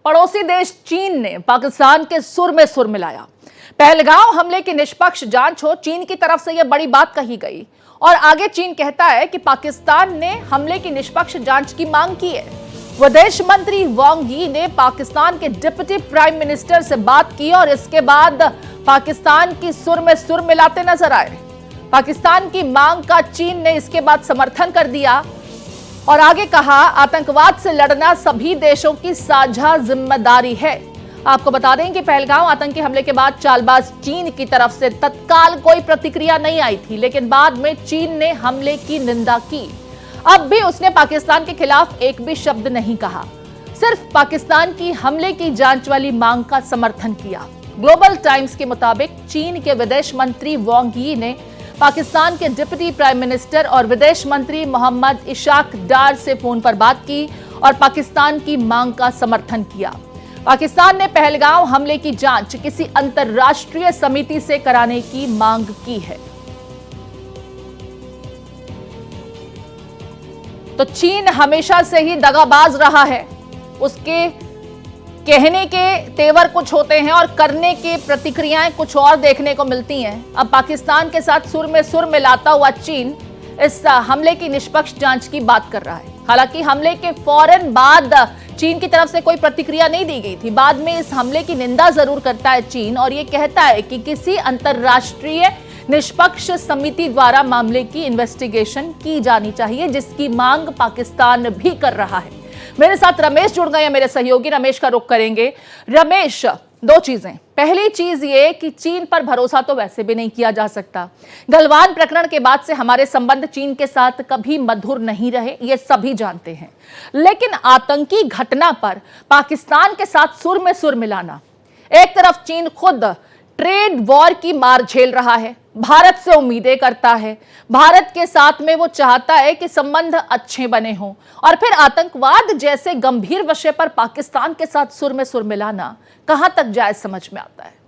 पड़ोसी देश चीन ने पाकिस्तान के सुर में सुर मिलाया। पहलगाम हमले की निष्पक्ष जांच हो, चीन की तरफ से यह बड़ी बात कही गई। और आगे चीन कहता है कि पाकिस्तान ने हमले की निष्पक्ष जांच की मांग की है। विदेश मंत्री वांग यी ने पाकिस्तान के डिप्टी प्राइम मिनिस्टर से बात की और इसके बाद पाकिस्तान की सुर में सुर मिलाते नजर आए। पाकिस्तान की मांग का चीन ने इसके बाद समर्थन कर दिया और आगे कहा, आतंकवाद से लड़ना सभी देशों की साझा जिम्मेदारी है। आपको बता दें कि पहलगाम आतंकी हमले के बाद चालबाज चीन की तरफ से तत्काल कोई प्रतिक्रिया नहीं आई थी, लेकिन बाद में चीन ने हमले की निंदा की। अब भी उसने पाकिस्तान के खिलाफ एक भी शब्द नहीं कहा, सिर्फ पाकिस्तान की हमले की जांच वाली मांग का समर्थन किया। ग्लोबल टाइम्स के मुताबिक चीन के विदेश मंत्री वांग यी ने पाकिस्तान के डिप्टी प्राइम मिनिस्टर और विदेश मंत्री मोहम्मद इशाक डार से फोन पर बात की और पाकिस्तान की मांग का समर्थन किया। पाकिस्तान ने पहलगाम हमले की जांच किसी अंतर्राष्ट्रीय समिति से कराने की मांग की है। तो चीन हमेशा से ही दगाबाज रहा है। उसके कहने के तेवर कुछ होते हैं और करने की प्रतिक्रियाएं कुछ और देखने को मिलती हैं। अब पाकिस्तान के साथ सुर में सुर मिलाता हुआ चीन इस हमले की निष्पक्ष जांच की बात कर रहा है। हालांकि हमले के फौरन बाद चीन की तरफ से कोई प्रतिक्रिया नहीं दी गई थी। बाद में इस हमले की निंदा जरूर करता है चीन और ये कहता है कि किसी अंतर्राष्ट्रीय निष्पक्ष समिति द्वारा मामले की इन्वेस्टिगेशन की जानी चाहिए, जिसकी मांग पाकिस्तान भी कर रहा है। मेरे साथ रमेश जुड़ गए हैं, मेरे सहयोगी। रमेश का रुख करेंगे। रमेश, दो चीजें। पहली चीज ये कि चीन पर भरोसा तो वैसे भी नहीं किया जा सकता। गलवान प्रकरण के बाद से हमारे संबंध चीन के साथ कभी मधुर नहीं रहे, ये सभी जानते हैं। लेकिन आतंकी घटना पर पाकिस्तान के साथ सुर में सुर मिलाना, एक तरफ चीन खुद ट्रेड वॉर की मार झेल रहा है, भारत से उम्मीदें करता है, भारत के साथ में वो चाहता है कि संबंध अच्छे बने हों, और फिर आतंकवाद जैसे गंभीर विषय पर पाकिस्तान के साथ सुर में सुर मिलाना कहां तक जायज समझ में आता है?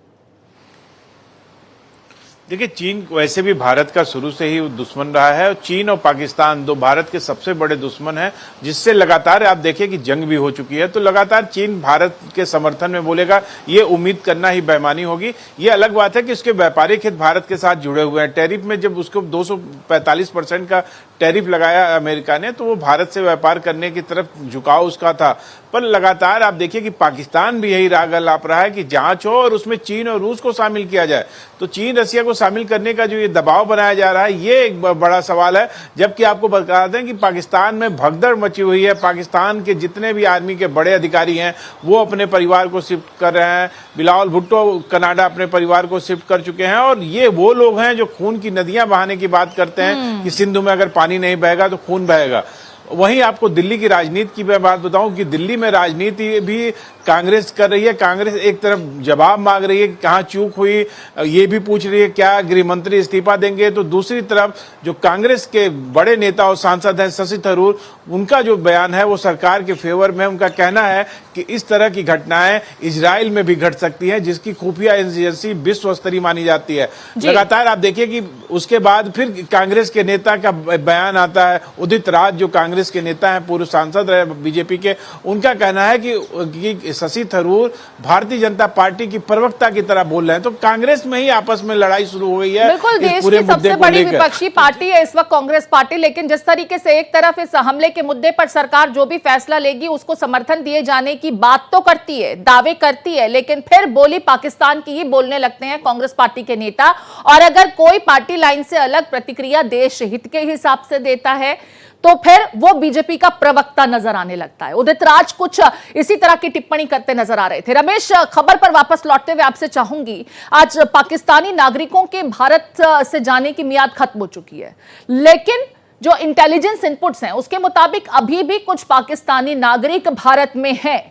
देखिए, चीन वैसे भी भारत का शुरू से ही दुश्मन रहा है और चीन और पाकिस्तान दो भारत के सबसे बड़े दुश्मन हैं, जिससे लगातार आप देखिए कि जंग भी हो चुकी है। तो लगातार चीन भारत के समर्थन में बोलेगा, ये उम्मीद करना ही बेईमानी होगी। ये अलग बात है कि उसके व्यापारिक हित भारत के साथ जुड़े हुए हैं। टैरिफ में जब उसको 245% का टैरिफ लगाया अमेरिका ने, तो वो भारत से व्यापार करने की तरफ झुकाव उसका था। पर लगातार आप देखिए कि पाकिस्तान भी यही राग अलाप रहा है कि जांच हो और उसमें चीन और रूस को शामिल किया जाए। तो चीन रसिया को शामिल करने का जो ये दबाव बनाया जा रहा है, ये एक बड़ा सवाल है। जबकि आपको बता दें कि पाकिस्तान में भगदड़ मची हुई है। पाकिस्तान के जितने भी आर्मी के बड़े अधिकारी हैं, वो अपने परिवार को शिफ्ट कर रहे हैं। बिलावल भुट्टो कनाडा अपने परिवार को शिफ्ट कर चुके हैं। और ये वो लोग हैं जो खून की नदियां बहाने की बात करते हैं कि सिंधु में अगर पानी नहीं बहेगा तो खून बहेगा। वहीं आपको दिल्ली की राजनीति की मैं बात बताऊं कि दिल्ली में राजनीति भी कांग्रेस कर रही है। कांग्रेस एक तरफ जवाब मांग रही है कि कहां चूक हुई, ये भी पूछ रही है क्या गृह मंत्री इस्तीफा देंगे। तो दूसरी तरफ जो कांग्रेस के बड़े नेता और सांसद हैं शशि थरूर, उनका जो बयान है वो सरकार के फेवर में। उनका कहना है कि इस तरह की घटनाएं इजराइल में भी घट सकती हैं, जिसकी खुफिया एजेंसी विश्व स्तरीय मानी जाती है। लगातार आप देखिए कि उसके बाद फिर कांग्रेस के नेता का बयान आता है। उदित राज जो कांग्रेस के नेता हैं, पूर्व सांसद रहे बीजेपी के, उनका कहना है कि शशि थरूर भारतीय जनता पार्टी की प्रवक्ता की तरह बोल रहे हैं। तो कांग्रेस में ही आपस में लड़ाई शुरू हो गई है। बिल्कुल, देश की सबसे बड़ी विपक्षी पार्टी है इस वक्त कांग्रेस पार्टी। लेकिन जिस तरीके से एक तरफ इस हमले के मुद्दे पर सरकार जो भी फैसला लेगी उसको समर्थन दिए जाने की बात तो करती है, दावे करती है, लेकिन फिर बोली पाकिस्तान की ही बोलने लगते हैं कांग्रेस पार्टी के नेता। और अगर कोई पार्टी लाइन से अलग प्रतिक्रिया देश हित के हिसाब से देता है तो फिर वो बीजेपी का प्रवक्ता नजर आने लगता है। उदित राज कुछ इसी तरह की टिप्पणी करते नजर आ रहे थे। रमेश, खबर पर वापस लौटते हुए आपसे चाहूंगी, आज पाकिस्तानी नागरिकों के भारत से जाने की मियाद खत्म हो चुकी है, लेकिन जो इंटेलिजेंस इनपुट्स हैं उसके मुताबिक अभी भी कुछ पाकिस्तानी नागरिक भारत में हैं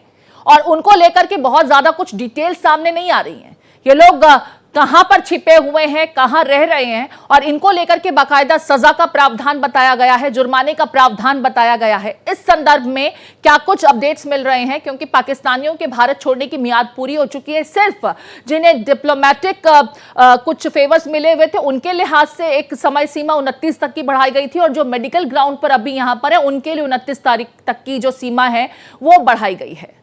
और उनको लेकर के बहुत ज्यादा कुछ डिटेल सामने नहीं आ रही हैं। ये लोग कहां पर छिपे हुए हैं, कहां रह रहे हैं, और इनको लेकर के बाकायदा सजा का प्रावधान बताया गया है, जुर्माने का प्रावधान बताया गया है। इस संदर्भ में क्या कुछ अपडेट्स मिल रहे हैं? क्योंकि पाकिस्तानियों के भारत छोड़ने की मियाद पूरी हो चुकी है। सिर्फ जिन्हें डिप्लोमेटिक कुछ फेवर्स मिले हुए थे उनके लिहाज से एक समय सीमा 29 तक की बढ़ाई गई थी, और जो मेडिकल ग्राउंड पर अभी यहां पर है उनके लिए 29 तारीख तक की जो सीमा है वो बढ़ाई गई है।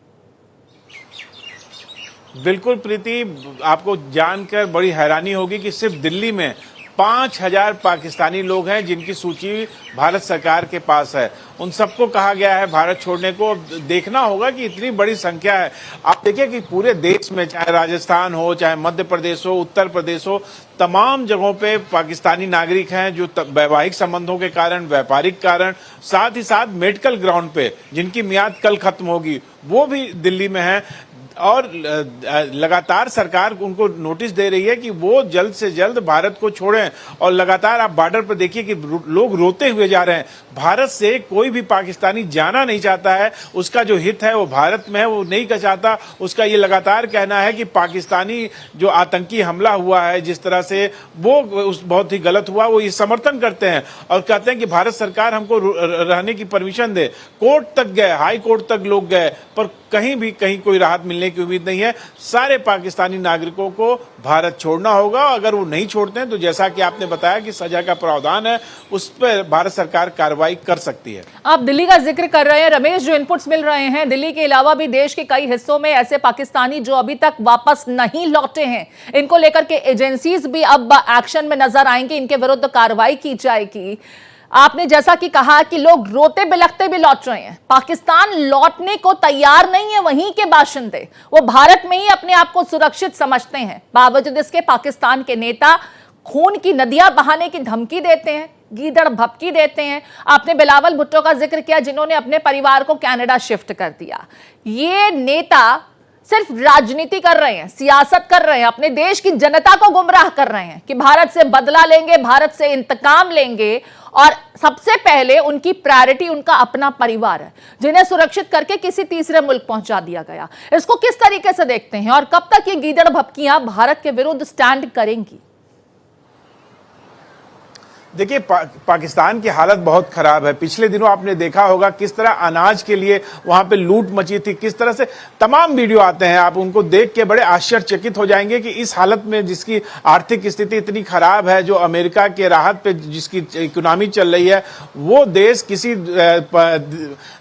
बिल्कुल प्रीति, आपको जानकर बड़ी हैरानी होगी कि सिर्फ दिल्ली में 5,000 पाकिस्तानी लोग हैं जिनकी सूची भारत सरकार के पास है। उन सबको कहा गया है भारत छोड़ने को। देखना होगा कि इतनी बड़ी संख्या है। आप देखिए कि पूरे देश में, चाहे राजस्थान हो, चाहे मध्य प्रदेश हो, उत्तर प्रदेश हो, तमाम जगहों पे पाकिस्तानी नागरिक हैं जो वैवाहिक संबंधों के कारण, व्यापारिक कारण, साथ ही साथ मेडिकल ग्राउंड पे जिनकी मियाद कल खत्म होगी, वो भी दिल्ली में है। और लगातार सरकार उनको नोटिस दे रही है कि वो जल्द से जल्द भारत को छोड़ें। और लगातार आप बॉर्डर पर देखिए कि लोग रोते हुए जा रहे हैं। भारत से कोई भी पाकिस्तानी जाना नहीं चाहता है। उसका जो हित है वो भारत में है, वो नहीं कर चाहता। उसका ये लगातार कहना है कि पाकिस्तानी जो आतंकी हमला हुआ है, जिस तरह से वो बहुत ही गलत हुआ, वो ये समर्थन करते हैं और कहते हैं कि भारत सरकार हमको रहने की परमिशन दे। कोर्ट तक गए, हाई कोर्ट तक लोग गए, पर कहीं कोई राहत मिलने की उम्मीद नहीं है। सारे पाकिस्तानी नागरिकों को भारत छोड़ना होगा। अगर वो नहीं छोड़ते हैं तो जैसा कि आपने बताया कि सजा का प्रावधान है, उस पर भारत सरकार कार्रवाई कर सकती है। आप दिल्ली का जिक्र कर रहे हैं रमेश, जो इनपुट्स मिल रहे हैं, दिल्ली के अलावा भी देश के कई हिस्सों में ऐसे पाकिस्तानी जो अभी तक वापस नहीं लौटे हैं, इनको लेकर के एजेंसीज भी अब एक्शन में नजर आएंगी, इनके विरुद्ध कार्रवाई की जाएगी। आपने जैसा कि कहा कि लोग रोते बिलखते भी लौट रहे हैं। पाकिस्तान लौटने को तैयार नहीं है वहीं के बाशिंदे, वो भारत में ही अपने आप को सुरक्षित समझते हैं। बावजूद इसके पाकिस्तान के नेता खून की नदियां बहाने की धमकी देते हैं, गीदड़ भपकी देते हैं। आपने बिलावल भुट्टो का जिक्र किया जिन्होंने अपने परिवार को कनाडा शिफ्ट कर दिया। ये नेता सिर्फ राजनीति कर रहे हैं, सियासत कर रहे हैं, अपने देश की जनता को गुमराह कर रहे हैं कि भारत से बदला लेंगे, भारत से इंतकाम लेंगे। और सबसे पहले उनकी प्रायोरिटी उनका अपना परिवार है, जिन्हें सुरक्षित करके किसी तीसरे मुल्क पहुंचा दिया गया। इसको किस तरीके से देखते हैं और कब तक ये गीदड़ भपकियां भारत के विरुद्ध स्टैंड करेंगी? देखिए, पाकिस्तान की हालत बहुत खराब है। पिछले दिनों आपने देखा होगा किस तरह अनाज के लिए वहां पे लूट मची थी, किस तरह से तमाम वीडियो आते हैं। आप उनको देख के बड़े आश्चर्यचकित हो जाएंगे कि इस हालत में, जिसकी आर्थिक स्थिति इतनी खराब है, जो अमेरिका के राहत पे जिसकी इकोनॉमी चल रही है, वो देश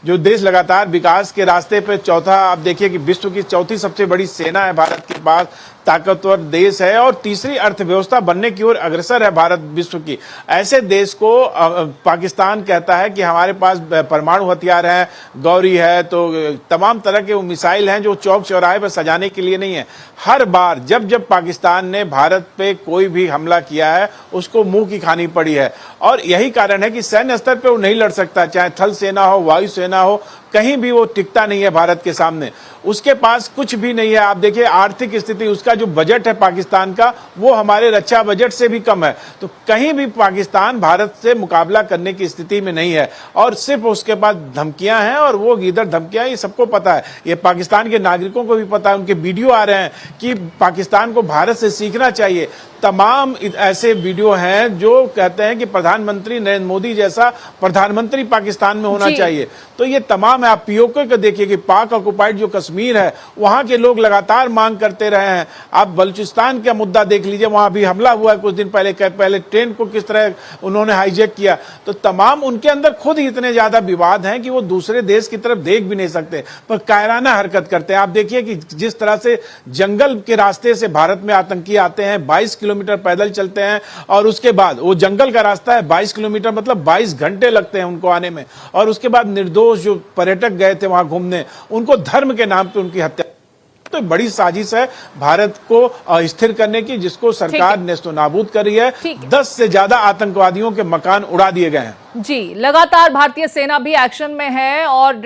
जो देश लगातार विकास के रास्ते पे चौथा, आप देखिए कि विश्व की चौथी सबसे बड़ी सेना है भारत के पास, ताकतवर देश है और तीसरी अर्थव्यवस्था बनने की ओर अग्रसर है भारत विश्व की। ऐसे देश को पाकिस्तान कहता है कि हमारे पास परमाणु हथियार है, गौरी है, तो तमाम तरह के वो मिसाइल हैं जो चौक चौराहे पर सजाने के लिए नहीं है। हर बार जब पाकिस्तान ने भारत पे कोई भी हमला किया है, उसको मुंह की खानी पड़ी है। और यही कारण है कि सैन्य स्तर पे वो नहीं लड़ सकता, चाहे थल सेना हो, वायु सेना हो, कहीं भी वो टिकता नहीं है भारत के सामने। उसके पास कुछ भी नहीं है। आप देखिए आर्थिक स्थिति, उसका जो बजट है पाकिस्तान का, वो हमारे रक्षा बजट से भी कम है। तो कहीं भी पाकिस्तान भारत से मुकाबला करने की स्थिति में नहीं है। और सिर्फ उसके पास धमकियां हैं, और वो इधर धमकियां, ये सबको पता है, ये पाकिस्तान के नागरिकों को भी पता है। उनके वीडियो आ रहे हैं कि पाकिस्तान को भारत से सीखना चाहिए। तमाम ऐसे वीडियो हैं जो कहते हैं कि प्रधानमंत्री नरेंद्र मोदी जैसा प्रधानमंत्री पाकिस्तान में होना चाहिए। तो ये तमाम है। आप पीओके को देखिए कि पाक ऑक्युपाइड जो कश्मीर है, वहां के लोग लगातार मांग करते रहे हैं। आप बलूचिस्तान का मुद्दा देख लीजिए, वहां भी हमला हुआ है कुछ दिन पहले ट्रेन को किस तरह उन्होंने हाईजैक किया। तो तमाम उनके अंदर खुद ही इतने ज्यादा विवाद हैं कि वो दूसरे देश की तरफ देख भी नहीं सकते, पर कायराना हरकत करते हैं। आप देखिए कि जिस तरह से जंगल के रास्ते से भारत में आतंकी आते हैं, 22 किलोमीटर पैदल चलते हैं, और उसके बाद वो जंगल का रास्ता है 22 किलोमीटर, मतलब 22 घंटे लगते हैं उनको आने में। और उसके बाद निर्दोष जो पर्यटक गए थे वहां घूमने, उनको धर्म के नाम पे उनकी हत्या। तो बड़ी साजिश है भारत को अस्थिर करने की, जिसको सरकार नेस्तनाबूद कर रही है। 10 से ज्यादा आतंकवादियों के मकान उड़ा दिए गए हैं। जी, लगातार भारतीय सेना भी एक्शन में है और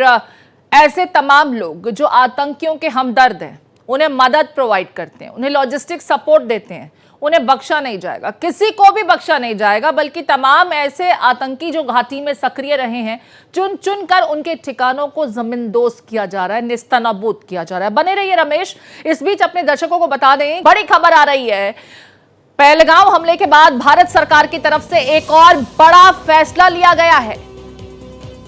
ऐसे तमाम लोग जो आतंकियों के हमदर्द हैं, उन्हें मदद प्रोवाइड करते हैं, उन्हें लॉजिस्टिक सपोर्ट देते हैं, उन्हें बख्शा नहीं जाएगा, किसी को भी बख्शा नहीं जाएगा। बल्कि तमाम ऐसे आतंकी जो घाटी में सक्रिय रहे हैं, चुन चुन कर उनके ठिकानों को जमींदोज किया जा रहा है, नेस्तनाबूद किया जा रहा है। बने रहिए रमेश। इस बीच अपने दर्शकों को बता दें, बड़ी खबर आ रही है। पहलगाम हमले के बाद भारत सरकार की तरफ से एक और बड़ा फैसला लिया गया है।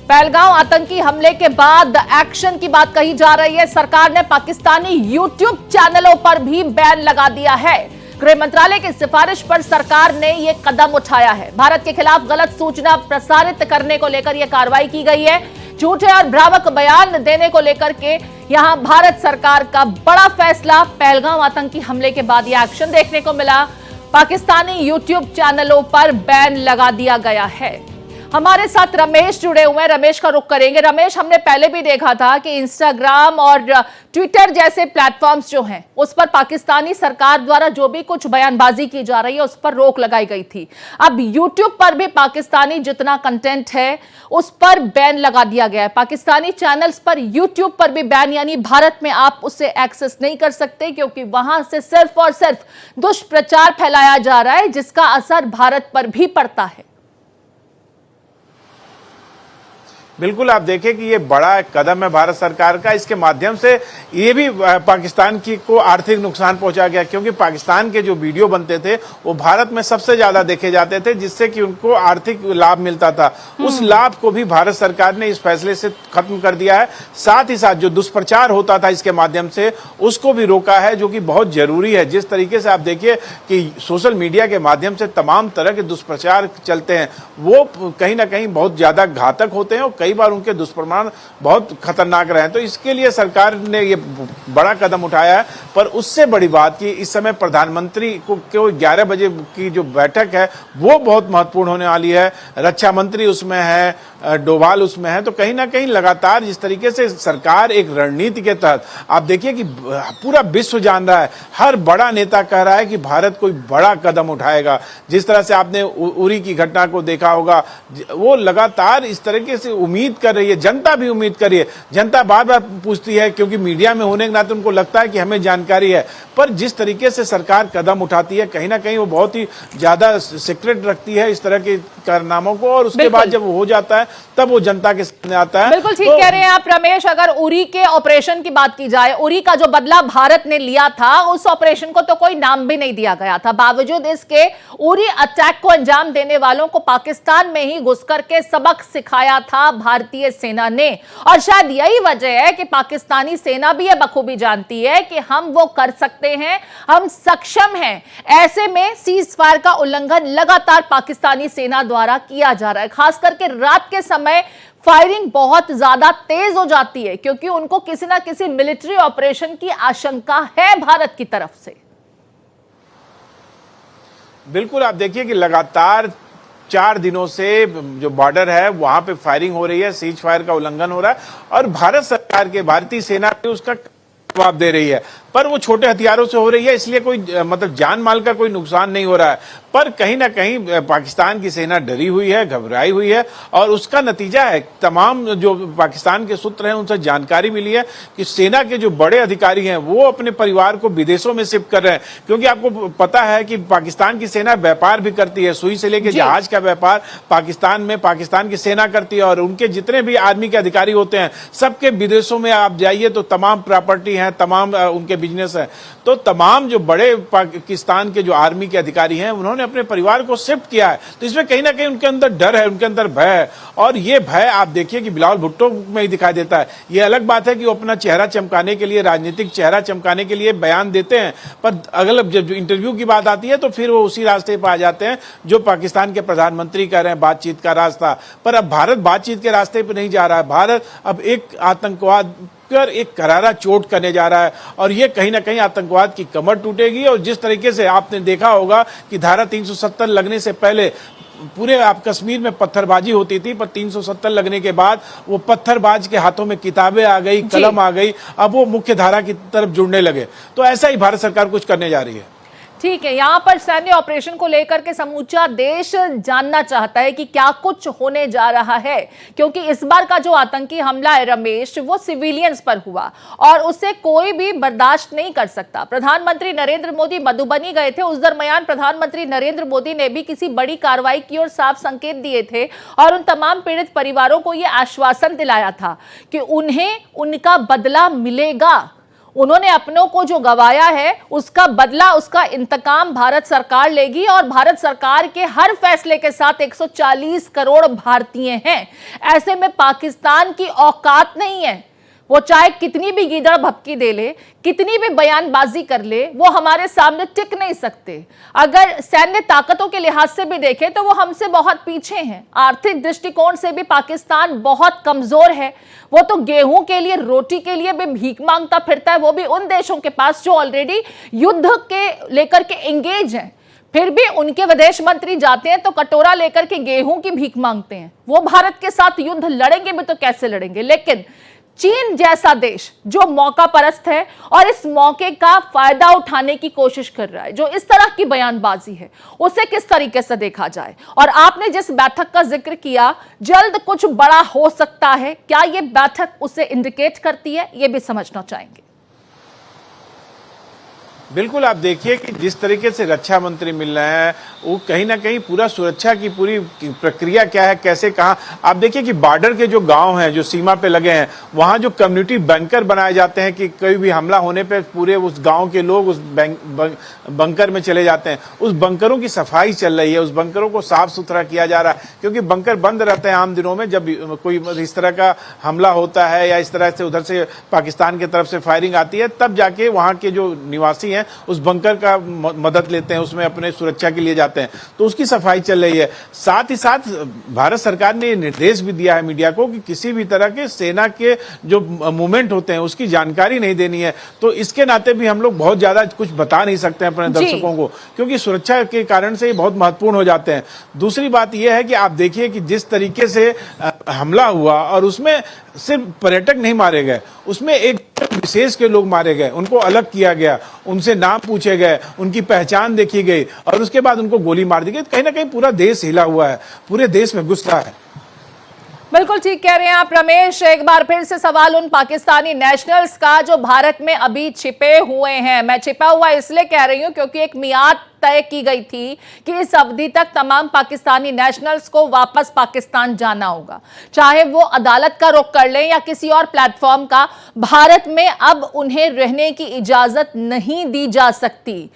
पहलगाम आतंकी हमले के बाद एक्शन की बात कही जा रही है। सरकार ने पाकिस्तानी यूट्यूब चैनलों पर भी बैन लगा दिया है। गृह मंत्रालय की सिफारिश पर सरकार ने यह कदम उठाया है। भारत के खिलाफ गलत सूचना प्रसारित करने को लेकर यह कार्रवाई की गई है। झूठे और भ्रामक बयान देने को लेकर के यहां भारत सरकार का बड़ा फैसला। पहलगाम आतंकी हमले के बाद यह एक्शन देखने को मिला। पाकिस्तानी यूट्यूब चैनलों पर बैन लगा दिया गया है। हमारे साथ रमेश जुड़े हुए हैं, रमेश का रुख करेंगे। रमेश, हमने पहले भी देखा था कि इंस्टाग्राम और ट्विटर जैसे प्लेटफॉर्म्स जो हैं उस पर पाकिस्तानी सरकार द्वारा जो भी कुछ बयानबाजी की जा रही है उस पर रोक लगाई गई थी। अब यूट्यूब पर भी पाकिस्तानी जितना कंटेंट है उस पर बैन लगा दिया गया है। पाकिस्तानी चैनल्स पर यूट्यूब पर भी बैन, यानी भारत में आप उसे एक्सेस नहीं कर सकते क्योंकि वहां से सिर्फ और सिर्फ दुष्प्रचार फैलाया जा रहा है जिसका असर भारत पर भी पड़ता है। बिल्कुल, आप देखें कि ये बड़ा कदम है भारत सरकार का। इसके माध्यम से ये भी पाकिस्तान को आर्थिक नुकसान पहुंचा गया, क्योंकि पाकिस्तान के जो वीडियो बनते थे वो भारत में सबसे ज्यादा देखे जाते थे, जिससे कि उनको आर्थिक लाभ मिलता था। उस लाभ को भी भारत सरकार ने इस फैसले से खत्म कर दिया है। साथ ही साथ जो दुष्प्रचार होता था इसके माध्यम से उसको भी रोका है, जो कि बहुत जरूरी है। जिस तरीके से आप देखिए कि सोशल मीडिया के माध्यम से तमाम तरह के दुष्प्रचार चलते हैं वो कहीं ना कहीं बहुत ज्यादा घातक होते हैं और कई बार उनके दुष्परिणाम बहुत खतरनाक रहे हैं। तो इसके लिए सरकार ने ये बड़ा कदम उठाया है। पर उससे बड़ी बात कि इस समय प्रधानमंत्री को 11 बजे की जो बैठक है वो बहुत महत्वपूर्ण होने वाली है। रक्षा मंत्री उसमें है, डोभाल उसमें है। तो कहीं ना कहीं लगातार जिस तरीके से सरकार एक रणनीति के तहत, आप देखिए कि पूरा विश्व जान रहा है, हर बड़ा नेता कह रहा है कि भारत कोई बड़ा कदम उठाएगा। जिस तरह से आपने उरी की घटना को देखा होगा, वो लगातार इस तरीके से उम्मीद कर रही है, जनता भी उम्मीद कर रही है। जनता बार बार पूछती है क्योंकि मीडिया में होने के नाते उनको लगता है कि हमें जानकारी है, पर जिस तरीके से सरकार कदम उठाती है कहीं ना कहीं वो बहुत ही ज्यादा सीक्रेट रखती है इस तरह के कारनामों को, और उसके बाद जब वो हो जाता है तब वो जनता के सामने आता है। बिल्कुल ठीक कह रहे हैं आप रमेश। अगर उरी के ऑपरेशन की बात की जाए, उरी का जो बदला भारत ने लिया था उस ऑपरेशन को तो कोई नाम भी नहीं दिया गया था। बावजूद इसके उरी अटैक को अंजाम देने वालों को पाकिस्तान में ही घुस करके सबक सिखाया था भारतीय सेना ने, और शायद यही वजह है कि पाकिस्तानी सेना भी यह बखूबी जानती है कि हम वो कर सकते हैं, हम सक्षम हैं। ऐसे में सीज फायर का उल्लंघन लगातार पाकिस्तानी सेना द्वारा किया जा रहा है। खास करके रात के समय फायरिंग बहुत ज्यादा तेज हो जाती है क्योंकि उनको किसी ना किसी मिलिट्री ऑपरेशन की आशंका है भारत की तरफ से। बिल्कुल, आप देखिए कि लगातार 4 दिनों से जो बॉर्डर है वहां पे फायरिंग हो रही है, सीज फायर का उल्लंघन हो रहा है, और भारत सरकार के भारतीय सेना भी उसका जवाब दे रही है। पर वो छोटे हथियारों से हो रही है, इसलिए कोई मतलब जान माल का कोई नुकसान नहीं हो रहा है। पर कहीं ना कहीं पाकिस्तान की सेना डरी हुई है, घबराई हुई है, और उसका नतीजा है तमाम जो पाकिस्तान के सूत्र हैं उनसे जानकारी मिली है कि सेना के जो बड़े अधिकारी हैं वो अपने परिवार को विदेशों में शिफ्ट कर रहे हैं। क्योंकि आपको पता है कि पाकिस्तान की सेना व्यापार भी करती है, सुई से लेकर जहाज का व्यापार पाकिस्तान में पाकिस्तान की सेना करती है, और उनके जितने भी आर्मी के अधिकारी होते हैं सबके विदेशों में आप जाइए तो तमाम प्रॉपर्टी है, तमाम उनके बिजनेस है। तो तमाम जो बड़े पाकिस्तान के जो आर्मी के अधिकारी हैं उन्होंने अपने परिवार को शिफ्ट किया है। तो इसमें कहीं ना कहीं उनके अंदर डर है, उनके अंदर भय है, और ये भय आप देखिए कि बिलावल भुट्टो में ही दिखाई देता है। ये अलग बात है कि वो अपना चेहरा चमकाने के लिए, राजनीतिक चेहरा चमकाने के लिए बयान देते हैं, पर अगर जब इंटरव्यू की बात आती है तो फिर वो उसी रास्ते पर आ जाते हैं जो पाकिस्तान के प्रधानमंत्री कह रहे हैं बातचीत का रास्ता। पर अब भारत बातचीत के रास्ते पर नहीं जा रहा है। भारत अब एक आतंकवाद पर एक करारा चोट करने जा रहा है, और ये कहीं ना कहीं आतंकवाद की कमर टूटेगी। और जिस तरीके से आपने देखा होगा कि धारा 370 लगने से पहले पूरे आप कश्मीर में पत्थरबाजी होती थी, पर 370 लगने के बाद वो पत्थरबाज के हाथों में किताबें आ गई, कलम आ गई, अब वो मुख्य धारा की तरफ जुड़ने लगे। तो ऐसा ही भारत सरकार कुछ करने जा रही है। ठीक है, यहां पर सैन्य ऑपरेशन को लेकर के समूचा देश जानना चाहता है कि क्या कुछ होने जा रहा है, क्योंकि इस बार का जो आतंकी हमला है रमेश, वो सिविलियंस पर हुआ और उसे कोई भी बर्दाश्त नहीं कर सकता। प्रधानमंत्री नरेंद्र मोदी मधुबनी गए थे, उस दरमियान प्रधानमंत्री नरेंद्र मोदी ने भी किसी बड़ी कार्रवाई की और साफ संकेत दिए थे और उन तमाम पीड़ित परिवारों को यह आश्वासन दिलाया था कि उन्हें उनका बदला मिलेगा। उन्होंने अपनों को जो गवाया है उसका बदला, उसका इंतकाम भारत सरकार लेगी, और भारत सरकार के हर फैसले के साथ 140 करोड़ भारतीय हैं। ऐसे में पाकिस्तान की औकात नहीं है वो चाहे कितनी भी गीदड़ भपकी दे ले, कितनी भी बयानबाजी कर ले, वो हमारे सामने टिक नहीं सकते। अगर सैन्य ताकतों के लिहाज से भी देखें तो वो हमसे बहुत पीछे हैं। आर्थिक दृष्टिकोण से भी पाकिस्तान बहुत कमजोर है। वो तो गेहूं के लिए, रोटी के लिए भी भीख मांगता फिरता है, वो भी उन देशों के पास जो ऑलरेडी युद्ध के लेकर के एंगेज हैं। फिर भी उनके विदेश मंत्री जाते हैं तो कटोरा लेकर के गेहूं की भीख मांगते हैं। वो भारत के साथ युद्ध लड़ेंगे भी तो कैसे लड़ेंगे। लेकिन चीन जैसा देश जो मौका परस्त है और इस मौके का फायदा उठाने की कोशिश कर रहा है, जो इस तरह की बयानबाजी है, उसे किस तरीके से देखा जाए। और आपने जिस बैठक का जिक्र किया, जल्द कुछ बड़ा हो सकता है, क्या यह बैठक उसे इंडिकेट करती है, यह भी समझना चाहेंगे। बिल्कुल, आप देखिए कि जिस तरीके से रक्षा मंत्री मिल रहे हैं, वो कहीं ना कहीं पूरा सुरक्षा की पूरी प्रक्रिया क्या है, कैसे, कहाँ। आप देखिए कि बॉर्डर के जो गांव हैं, जो सीमा पे लगे हैं, वहां जो कम्युनिटी बंकर बनाए जाते हैं कि कोई भी हमला होने पे पूरे उस गांव के लोग उस बंकर में चले जाते हैं। उस बंकरों की सफाई चल रही है, उस बंकरों को साफ सुथरा किया जा रहा है, क्योंकि बंकर बंद रहते हैं आम दिनों में। जब कोई इस तरह का हमला होता है या इस तरह से उधर से पाकिस्तान की तरफ से फायरिंग आती है, तब जाके वहां के जो निवासी उस बंकर का मदद लेते हैं, उसमें अपने सुरक्षा के लिए जाते हैं। तो उसकी सफाई चल रही है। साथ ही साथ भारत सरकार ने निर्देश भी दिया है मीडिया को कि किसी भी तरह के सेना के जो मूवमेंट होते हैं उसकी जानकारी नहीं देनी है। तो इसके नाते भी हम लोग बहुत ज्यादा कुछ बता नहीं सकते हैं अपने दर्शकों को, क्योंकि सुरक्षा के कारण से ये बहुत महत्वपूर्ण हो जाते हैं। दूसरी बात यह है कि आप देखिए कि जिस तरीके से हमला हुआ और उसमें सिर्फ पर्यटक नहीं मारे गए, उसमें एक विशेष के लोग मारे गए, उनको अलग किया गया, उनसे नाम पूछे गए, उनकी पहचान देखी गई और उसके बाद उनको गोली मार दी गई। कहीं ना कहीं पूरा देश हिला हुआ है, पूरे देश में गुस्सा है। बिल्कुल ठीक कह रहे हैं आप रमेश। एक बार फिर से सवाल उन पाकिस्तानी नेशनल्स का जो भारत में अभी छिपे हुए हैं। मैं छिपा हुआ इसलिए कह रही हूं क्योंकि एक मियाद तय की गई थी कि इस अवधि तक तमाम पाकिस्तानी नेशनल्स को वापस पाकिस्तान जाना होगा, चाहे वो अदालत का रुख कर लें या किसी और प्लेटफॉर्म का। भारत में अब उन्हें रहने की इजाजत नहीं दी जा सकती।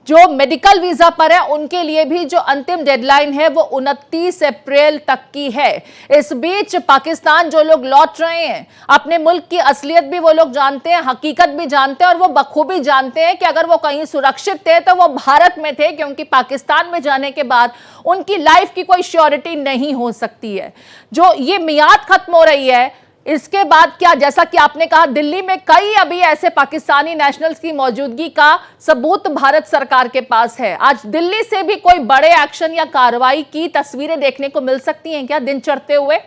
जो मेडिकल वीजा पर है उनके लिए भी जो अंतिम डेडलाइन है वो 29 अप्रैल तक की है। इस बीच पाकिस्तान जो लोग लौट रहे हैं, अपने मुल्क की असलियत भी वो लोग जानते हैं, हकीकत भी जानते हैं और वो बखूबी जानते हैं कि अगर वो कहीं सुरक्षित थे तो वो भारत में थे, क्योंकि पाकिस्तान में जाने के बाद उनकी लाइफ की कोई श्योरिटी नहीं हो सकती है। जो ये मियाद खत्म हो रही है, इसके बाद क्या, जैसा कि आपने कहा, दिल्ली में कई अभी ऐसे पाकिस्तानी नेशनल्स की मौजूदगी का सबूत भारत सरकार के पास है। आज दिल्ली से भी कोई बड़े एक्शन या कार्रवाई की तस्वीरें देखने को मिल सकती हैं क्या दिन चढ़ते हुए?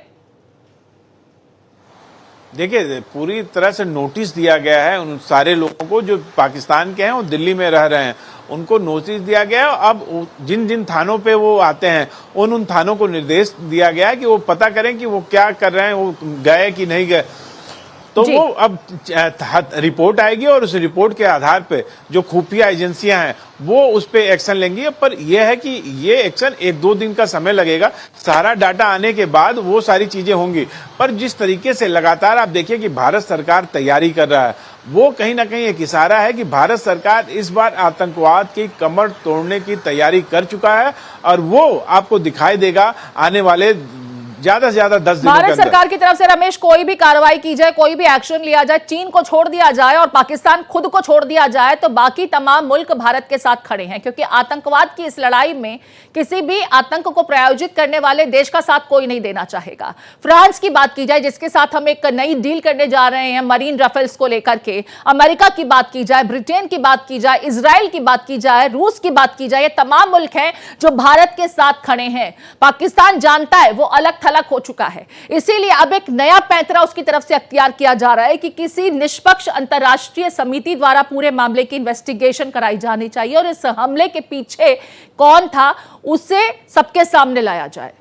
देखिए, पूरी तरह से नोटिस दिया गया है उन सारे लोगों को जो पाकिस्तान के हैं, वो दिल्ली में रह रहे हैं, उनको नोटिस दिया गया है। अब जिन जिन थानों पे वो आते हैं उन थानों को निर्देश दिया गया है कि वो पता करें कि वो क्या कर रहे हैं, वो गए कि नहीं गए। तो वो अब रिपोर्ट आएगी और उस रिपोर्ट के आधार पे जो खुफिया एजेंसियां हैं वो उस पे एक्शन लेंगी। पर यह है कि ये एक्शन 1-2 दिन का समय लगेगा, सारा डाटा आने के बाद वो सारी चीजें होंगी। पर जिस तरीके से लगातार आप देखिए कि भारत सरकार तैयारी कर रहा है, वो कहीं ना कहीं एक इशारा है कि भारत सरकार इस बार आतंकवाद की कमर तोड़ने की तैयारी कर चुका है और वो आपको दिखाई देगा आने वाले ज्यादा से ज्यादा 10 दिनों के अंदर। भारत सरकार की तरफ से रमेश कोई भी कार्रवाई की जाए, कोई भी एक्शन लिया जाए, चीन को छोड़ दिया जाए और पाकिस्तान खुद को छोड़ दिया जाए, तो बाकी तमाम मुल्क भारत के साथ खड़े हैं, क्योंकि आतंकवाद की इस लड़ाई में किसी भी आतंक को प्रायोजित करने वाले देश का साथ कोई नहीं देना चाहेगा। फ्रांस की बात की जाए, जिसके साथ हम एक नई डील करने जा रहे हैं मरीन राफेल्स को लेकर के, अमेरिका की बात की जाए, ब्रिटेन की बात की जाए, इजराइल की बात की जाए, रूस की बात की जाए, ये तमाम मुल्क हैं जो भारत के साथ खड़े हैं। पाकिस्तान जानता है वो अलग थलग हो चुका है, इसीलिए अब एक नया पैंतरा उसकी तरफ से अख्तियार किया जा रहा है कि किसी निष्पक्ष अंतर्राष्ट्रीय समिति द्वारा पूरे मामले की इन्वेस्टिगेशन कराई जानी चाहिए और इस हमले के पीछे कौन था उसे सबके सामने लाया जाए।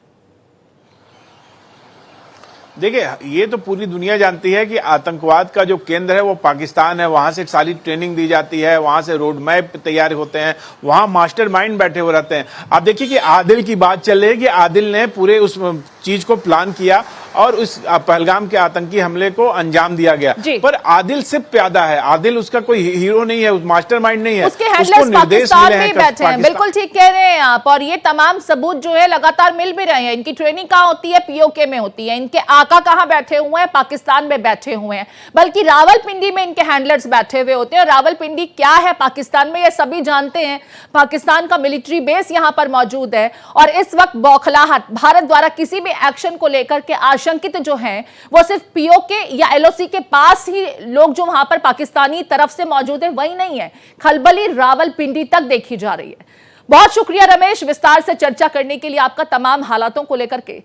देखिए, ये तो पूरी दुनिया जानती है कि आतंकवाद का जो केंद्र है वो पाकिस्तान है। वहां से सारी ट्रेनिंग दी जाती है, वहां से रोड मैप तैयार होते हैं, वहां मास्टरमाइंड बैठे हुए रहते हैं। आप देखिए कि आदिल की बात चल रही है कि आदिल ने पूरे उस चीज को प्लान किया और उस पहलगाम के आतंकी हमले को अंजाम दिया गया। पर आदिल सिर्फ प्यादा है, आदिल उसका कोई हीरो नहीं है, मास्टरमाइंड नहीं है, उसके हैंडलर्स पाकिस्तान में बैठे हैं। बिल्कुल ठीक कह रहे हैं आप, और ये तमाम सबूत जो है लगातार मिल भी रहे हैं। इनकी ट्रेनिंग कहाँ होती है? पीओके में होती है। इनके आका कहाँ बैठे हुए हैं? पाकिस्तान में बैठे हुए हैं। बल्कि रावलपिंडी में इनके हैंडलर्स बैठे हुए होते हैं। रावलपिंडी क्या है पाकिस्तान में, ये सभी जानते हैं। पाकिस्तान का मिलिट्री बेस यहां पर मौजूद है और इस वक्त बौखलाहट भारत द्वारा किसी भी एक्शन को लेकर के आशंकित जो हैं वो सिर्फ पीओके या एलओसी के पास ही लोग जो वहां पर पाकिस्तानी तरफ से मौजूद है वही नहीं है, खलबली रावलपिंडी तक देखी जा रही है। बहुत शुक्रिया रमेश, विस्तार से चर्चा करने के लिए आपका तमाम हालातों को लेकर के।